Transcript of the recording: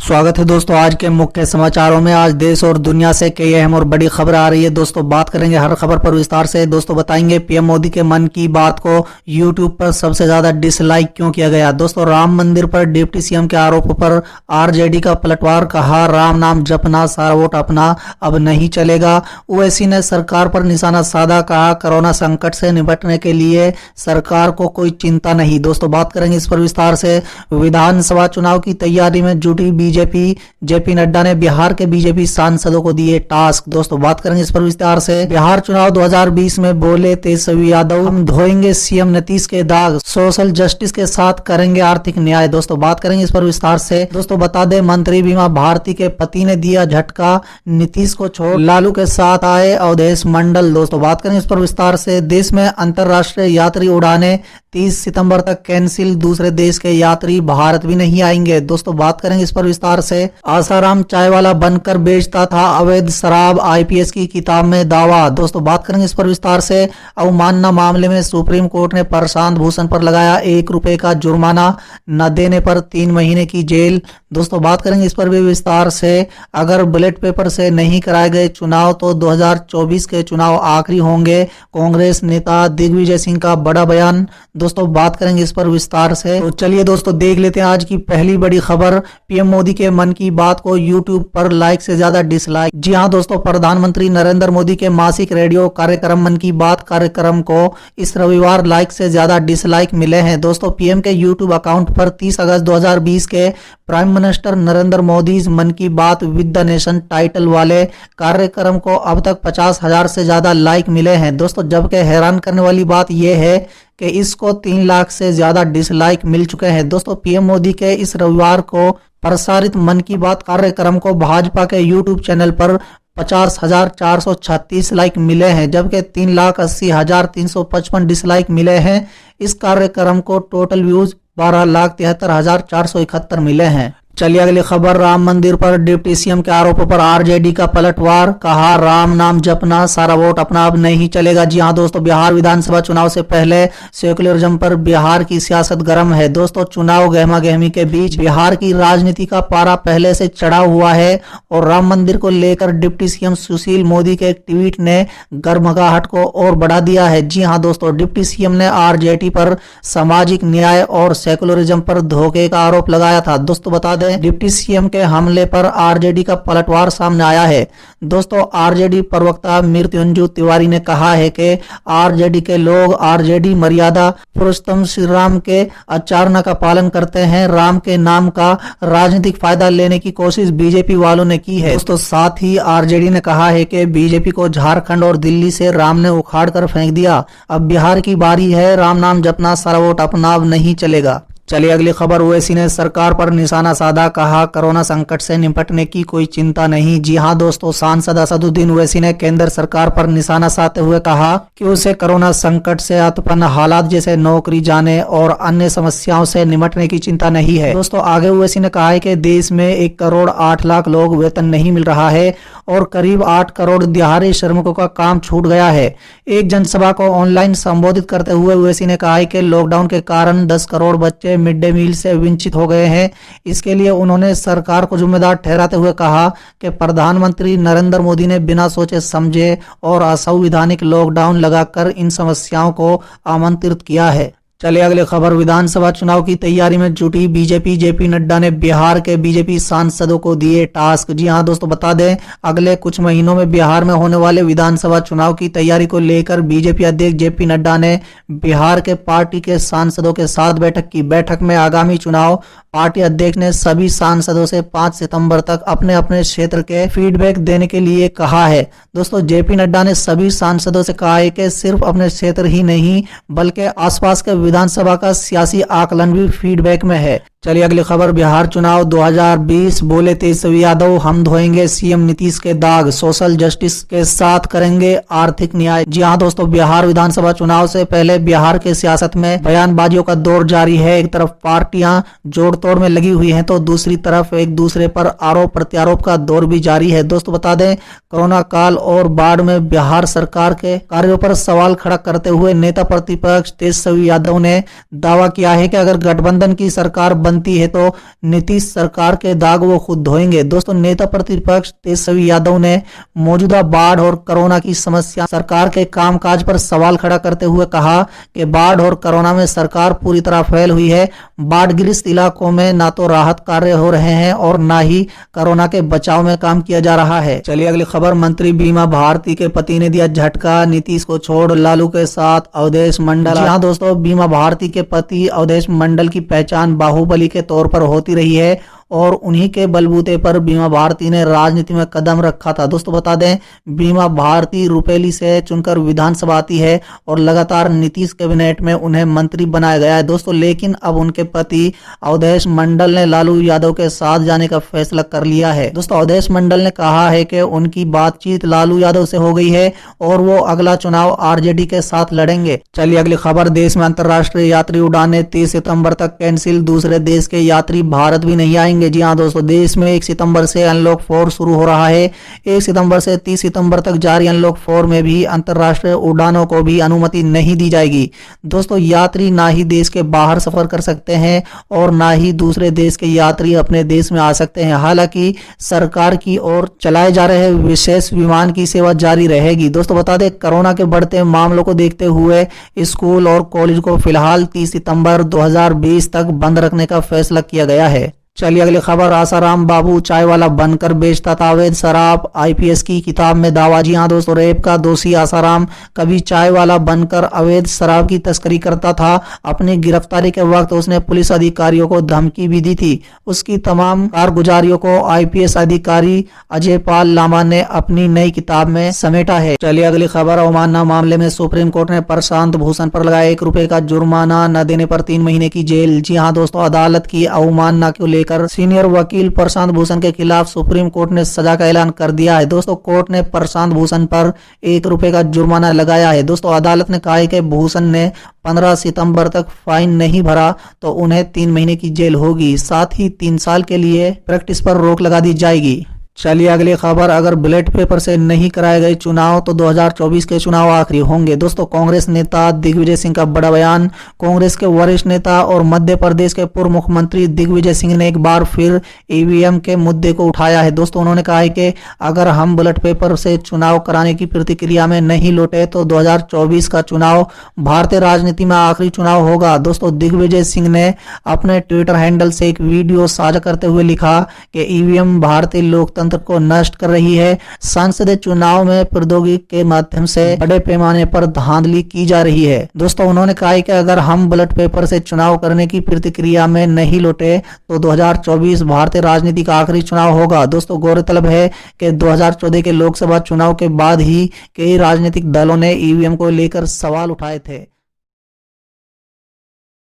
स्वागत है दोस्तों आज के मुख्य समाचारों में। आज देश और दुनिया से कई अहम और बड़ी खबर आ रही है दोस्तों। बात करेंगे हर खबर पर विस्तार से दोस्तों। बताएंगे पीएम मोदी के मन की बात को यूट्यूब पर सबसे ज्यादा डिसलाइक क्यों किया गया। दोस्तों राम मंदिर पर डिप्टी सीएम के आरोप पर आरजेडी का पलटवार। कहा राम नाम जपना सारा वोट अपना अब नहीं चलेगा। ओवैसी ने सरकार पर निशाना साधा। कहा कोरोना संकट से निपटने के लिए सरकार को कोई चिंता नहीं। दोस्तों बात करेंगे इस पर विस्तार से। विधानसभा चुनाव की तैयारी में जुटी बीजेपी। जेपी नड्डा ने बिहार के बीजेपी सांसदों को दिए टास्क। दोस्तों बात करेंगे इस पर विस्तार से। बिहार चुनाव 2020 में बोले तेजस्वी यादव, हम धोएंगे सीएम नीतीश के दाग, सोशल जस्टिस के साथ करेंगे आर्थिक न्याय। दोस्तों बात करेंगे इस पर विस्तार से। दोस्तों बता दें मंत्री बीमा भारती के पति ने दिया झटका, नीतीश को छोड़ लालू के साथ आए अवधेश मंडल। दोस्तों बात करेंगे इस पर विस्तार से। देश में अंतरराष्ट्रीय यात्री उड़ाने 30 सितंबर तक कैंसिल, दूसरे देश के यात्री भारत भी नहीं आएंगे। दोस्तों बात करेंगे इस पर विस्तार से। आसाराम चाय वाला बनकर बेचता था अवैध शराब, आईपीएस की किताब में दावा। दोस्तों बात करेंगे इस पर विस्तार से। अवमानना मामले में सुप्रीम कोर्ट ने प्रशांत भूषण पर लगाया ₹1 का जुर्माना, न देने पर 3 महीने की जेल। दोस्तों बात करेंगे इस पर भी विस्तार से। अगर बैलेट पेपर से नहीं कराए गए चुनाव तो 2024 के चुनाव आखिरी होंगे, कांग्रेस नेता दिग्विजय सिंह का बड़ा बयान। दोस्तों बात करेंगे इस पर विस्तार से। तो चलिए दोस्तों देख लेते हैं आज की पहली बड़ी खबर। पीएम मोदी के मन की बात को यूट्यूब पर लाइक से ज्यादा डिसलाइक। जी हां दोस्तों, प्रधानमंत्री नरेंद्र मोदी के मासिक रेडियो कार्यक्रम मन की बात कार्यक्रम को इस रविवार लाइक से ज्यादा डिसलाइक मिले हैं। दोस्तों पीएम के यूट्यूब अकाउंट पर 30 अगस्त 2020 के प्राइम मिनिस्टर नरेंद्र मोदी मन की बात विद द नेशन टाइटल वाले कार्यक्रम को अब तक 50,000 से ज्यादा लाइक मिले हैं। दोस्तों जबकि हैरान करने वाली बात यह है कि इसको 3 लाख से ज्यादा डिसलाइक मिल चुके हैं। दोस्तों पीएम मोदी के इस रविवार को प्रसारित मन की बात कार्यक्रम को भाजपा के यूट्यूब चैनल पर 50,436 लाइक मिले हैं, जबकि 3,80,355 डिसलाइक मिले हैं। इस कार्यक्रम को टोटल व्यूज 12,73,471 मिले हैं। चलिए अगली खबर। राम मंदिर पर डिप्टी सीएम के आरोपों पर आरजेडी का पलटवार। कहा राम नाम जपना सारा वोट अपना अब नहीं चलेगा। जी हां दोस्तों, बिहार विधानसभा चुनाव से पहले सेकुलरिज्म पर बिहार की सियासत गर्म है। दोस्तों चुनाव गहमा गहमी के बीच बिहार की राजनीति का पारा पहले से चढ़ा हुआ है और राम मंदिर को लेकर डिप्टी सीएम सुशील मोदी के एक ट्वीट ने गर्माहट को और बढ़ा दिया है। जी हां दोस्तों, डिप्टी सीएम ने आरजेडी पर सामाजिक न्याय और सेकुलरिज्म पर धोखे का आरोप लगाया था। दोस्तों बता डिप्टी सीएम के हमले पर आरजेडी का पलटवार सामने आया है। दोस्तों आरजेडी प्रवक्ता मृत्युंजय तिवारी ने कहा है कि आरजेडी के लोग आरजेडी मर्यादा पुरुषोत्तम श्री राम के आचरण का पालन करते हैं। राम के नाम का राजनीतिक फायदा लेने की कोशिश बीजेपी वालों ने की है। दोस्तों साथ ही आरजेडी ने कहा है कि बीजेपी को झारखंड और दिल्ली से राम ने उखाड़ कर फेंक दिया, अब बिहार की बारी है, राम नाम जपना सारा वोट अपना अब नहीं चलेगा। चलिए अगली खबर। ओवैसी ने सरकार पर निशाना साधा। कहा कोरोना संकट से निपटने की कोई चिंता नहीं। जी हां दोस्तों, सांसद असदुद्दीन ओवैसी ने केंद्र सरकार पर निशाना साधते हुए कहा कि उसे कोरोना संकट से उत्पन्न हालात जैसे नौकरी जाने और अन्य समस्याओं से निपटने की चिंता नहीं है। दोस्तों आगे ओवैसी ने कहा है कि देश में 1 करोड़ 8 लाख लोग वेतन नहीं मिल रहा है और करीब 8 करोड़ दिहाड़ी श्रमिकों का काम छूट गया है। एक जनसभा को ऑनलाइन संबोधित करते हुए ओवैसी ने कहा है कि लॉकडाउन के कारण 10 करोड़ बच्चे मिड डे मील से वंचित हो गए हैं। इसके लिए उन्होंने सरकार को जिम्मेदार ठहराते हुए कहा कि प्रधानमंत्री नरेंद्र मोदी ने बिना सोचे समझे और असंवैधानिक लॉकडाउन लगाकर इन समस्याओं को आमंत्रित किया है। चलिए अगली खबर। विधानसभा चुनाव की तैयारी में जुटी बीजेपी। जेपी नड्डा ने बिहार के बीजेपी सांसदों को दिए टास्क। जी हां दोस्तों, बता दें अगले कुछ महीनों में बिहार में होने वाले विधानसभा चुनाव की तैयारी को लेकर बीजेपी अध्यक्ष जेपी नड्डा ने बिहार के पार्टी के सांसदों के साथ बैठक की। बैठक में आगामी चुनाव पार्टी अध्यक्ष ने सभी सांसदों से 5 सितंबर तक अपने अपने क्षेत्र के फीडबैक देने के लिए कहा है। दोस्तों जेपी नड्डा ने सभी सांसदों से कहा है कि सिर्फ अपने क्षेत्र ही नहीं बल्कि आसपास के विधानसभा का सियासी आकलन भी फीडबैक में है। चलिए अगली खबर। बिहार चुनाव 2020 बोले तेजस्वी यादव, हम धोएंगे सीएम नीतीश के दाग, सोशल जस्टिस के साथ करेंगे आर्थिक न्याय। जी हां दोस्तों, बिहार विधानसभा चुनाव से पहले बिहार के सियासत में बयानबाजियों का दौर जारी है। एक तरफ पार्टियां जोड़ तोड़ में लगी हुई हैं तो दूसरी तरफ एक दूसरे पर आरोप प्रत्यारोप का दौर भी जारी है। दोस्तों बता दें कोरोना काल और बाढ़ में बिहार सरकार के कार्यों पर सवाल खड़ा करते हुए नेता प्रतिपक्ष तेजस्वी यादव ने दावा किया है कि अगर गठबंधन की सरकार बनती है तो नीतीश सरकार के दाग वो खुद धोएंगे। दोस्तों, नेता प्रतिपक्ष तेजस्वी यादव ने मौजूदा बाढ़ और कोरोना की समस्या, सरकार के कामकाज पर सवाल खड़ा करते हुए कहा कि बाढ़ और कोरोना में सरकार पूरी तरह फेल हुई है। बाढ़ग्रस्त इलाकों में ना तो राहत कार्य हो रहे हैं और ना ही कोरोना के बचाव में काम किया जा रहा है। चलिए अगली खबर। मंत्री बीमा भारती के पति ने दिया झटका, नीतीश को छोड़ लालू के साथ अवधेश मंडल। जी हाँ दोस्तों, बीमा भारती के पति अवधेश मंडल की पहचान बाहुबली के तौर पर होती रही है और उन्हीं के बलबूते पर बीमा भारती ने राजनीति में कदम रखा था। दोस्तों बता दें, बीमा भारती रुपेली से चुनकर विधानसभा आती है और लगातार नीतीश कैबिनेट में उन्हें मंत्री बनाया गया है दोस्तों। लेकिन अब उनके पति अवधेश मंडल ने लालू यादव के साथ जाने का फैसला कर लिया है। दोस्तों, अवधेश मंडल ने कहा है कि उनकी बातचीत लालू यादव से हो गई है और वो अगला चुनाव आरजेडी के साथ लड़ेंगे। चलिए अगली खबर। देश में अंतर्राष्ट्रीय यात्री उड़ानें 30 सितंबर तक कैंसिल, दूसरे देश के यात्री भारत भी नहीं आएंगे। जी हाँ दोस्तों, देश में 1 सितंबर से अनलॉक 4 शुरू हो रहा है। 1 सितंबर से 30 सितंबर तक जारी अनलॉक 4 में भी अंतर्राष्ट्रीय उड़ानों को भी अनुमति नहीं दी जाएगी। दोस्तों, यात्री ना ही देश के बाहर सफर कर सकते हैं और ना ही दूसरे देश के यात्री अपने देश में आ सकते हैं। हालांकि सरकार की ओर चलाए जा रहे विशेष विमान की सेवा जारी रहेगी। दोस्तों बता दें, कोरोना के बढ़ते मामलों को देखते हुए स्कूल और कॉलेज को फिलहाल 30 सितंबर 2020 तक बंद रखने का फैसला किया गया है। चलिए अगली खबर। आसाराम बाबू चाय वाला बनकर बेचता था अवैध शराब, आईपीएस की किताब में दावा। जी हाँ दोस्तों, रेप का दोषी आसाराम कभी चाय वाला बनकर अवैध शराब की तस्करी करता था। अपनी गिरफ्तारी के वक्त उसने पुलिस अधिकारियों को धमकी भी दी थी। उसकी तमाम कारगुजारियों को आईपीएस अधिकारी अजय पाल लामा ने अपनी नई किताब में समेटा है। चलिए अगली खबर। अवमानना मामले में सुप्रीम कोर्ट ने प्रशांत भूषण पर लगाया 1 रुपए का जुर्माना, न देने पर 3 महीने की जेल। जी हाँ दोस्तों, अदालत की अवमानना को लेकर सीनियर वकील प्रशांत भूषण के खिलाफ सुप्रीम कोर्ट ने सजा का ऐलान कर दिया है। दोस्तों, कोर्ट ने प्रशांत भूषण पर 1 रुपए का जुर्माना लगाया है। दोस्तों, अदालत ने कहा है कि भूषण ने 15 सितंबर तक फाइन नहीं भरा तो उन्हें 3 महीने की जेल होगी, साथ ही 3 साल के लिए प्रैक्टिस पर रोक लगा दी जाएगी। चलिए अगली खबर। अगर बैलेट पेपर से नहीं कराए गए चुनाव तो 2024 के चुनाव आखिरी होंगे। दोस्तों, कांग्रेस नेता दिग्विजय सिंह का बड़ा बयान। कांग्रेस के वरिष्ठ नेता और मध्य प्रदेश के पूर्व मुख्यमंत्री दिग्विजय सिंह ने एक बार फिर ईवीएम के मुद्दे को उठाया है। दोस्तों, उन्होंने कहा है कि अगर हम बैलेट पेपर से चुनाव कराने की प्रतिक्रिया में नहीं लौटे तो 2024 का चुनाव भारतीय राजनीति में आखिरी चुनाव होगा। दोस्तों, दिग्विजय सिंह ने अपने ट्विटर हैंडल से एक वीडियो साझा करते हुए लिखा कि ईवीएम भारतीय लोकतंत्र को नष्ट कर रही है। संसदीय चुनाव में प्रौद्योगिकी के माध्यम से बड़े पैमाने पर धांधली की जा रही है। दोस्तों, उन्होंने कहा कि अगर हम बैलेट पेपर से चुनाव करने की प्रतिक्रिया में नहीं लौटे तो 2024 भारतीय राजनीति का आखिरी चुनाव होगा। दोस्तों, गौरतलब है कि 2014 के लोकसभा चुनाव के बाद ही कई राजनीतिक दलों ने ईवीएम को लेकर सवाल उठाए थे।